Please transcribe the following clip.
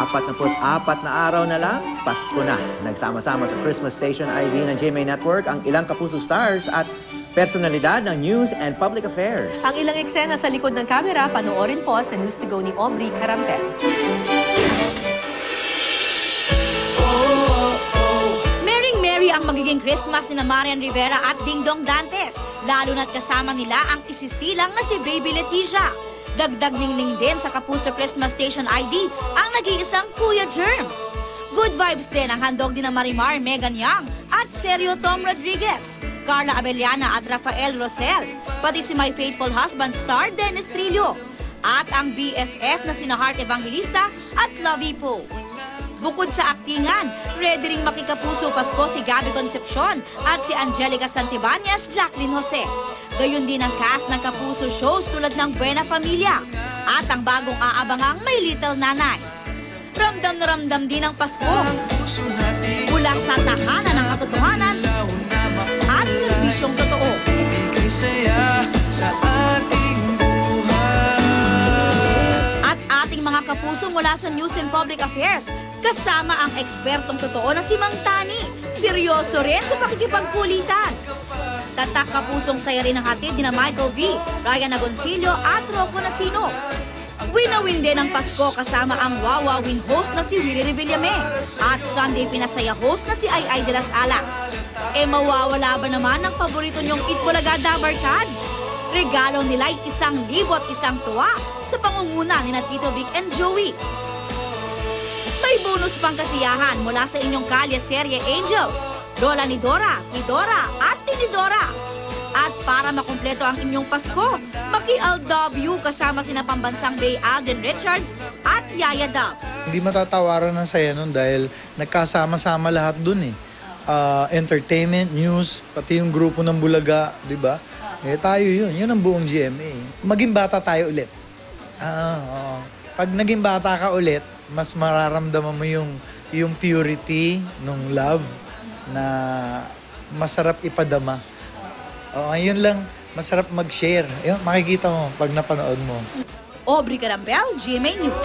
44 na araw na lang, Pasko na. Nagsama-sama sa Christmas Station ID ng GMA Network ang ilang kapuso stars at personalidad ng news and public affairs. Ang ilang eksena sa likod ng kamera, panoorin po sa News to Go ni Aubrey Carampel. Merry ang magiging Christmas ni Marian Rivera at Dingdong Dantes, lalo na't kasama nila ang isisilang na si Baby Leticia. Dagdag ningning din sa Kapuso Christmas Station ID ang nag-iisang Kuya Germs. Good vibes din ang handog ni na Marimar Megan Young at Sergio Tom Rodriguez, Carla Abellana at Rafael Rosel, pati si My Faithful Husband star Dennis Trillo, at ang BFF na sina Heart Evangelista at Lovey Poe. Bukod sa aktingan, ready ring makikapuso Pasko si Gabby Concepcion at si Angelica Santibanez, Jacqueline Jose. Gayun din ang cast ng kapuso shows tulad ng Buena Familia at ang bagong aabangang May Little Nanay. Ramdam na ramdam din ang Pasko mula sa tahanan ng katotohanan at serbisyong totoo. At ating mga kapuso mula sa News and Public Affairs, kasama ang ekspertong totoo na si Mang Tani. Seryoso rin sa pakikipagkulitan. Tatak kapusong saya rin ang hatid ni na Michael V, Ryan Agoncillo at Rocco Nacino. Win-na-win din ang Pasko kasama ang Wawa Win host na si Willie Revillame at Sunday Pinasaya host na si Ay de las Alas. Mawawala ba naman ang paborito niyong Itbulaga Dabar Cards? Regalo nila'y 1,000 at 1 tuwa sa pangunguna ni na Tito Vic and Joey. May bonus pang kasiyahan mula sa inyong kalye serye Angels, Lola ni Dora, Tidora at Tinidora. At para makumpleto ang inyong Pasko, maki-LW kasama sina pambansang Bay Alden Richards at Yaya Dub. Hindi matatawaran ng saya nun dahil nagkasama-sama lahat dun eh. Entertainment, news, pati yung grupo ng Bulaga, di ba? Tayo yun ang buong GMA. Maging bata tayo ulit. Pag naging bata ka ulit, mas mararamdaman mo yung purity ng love na masarap ipadama. Ayun lang, masarap mag-share. Ayun, makikita mo pag napanood mo. Aubrey Carampel, GMA News.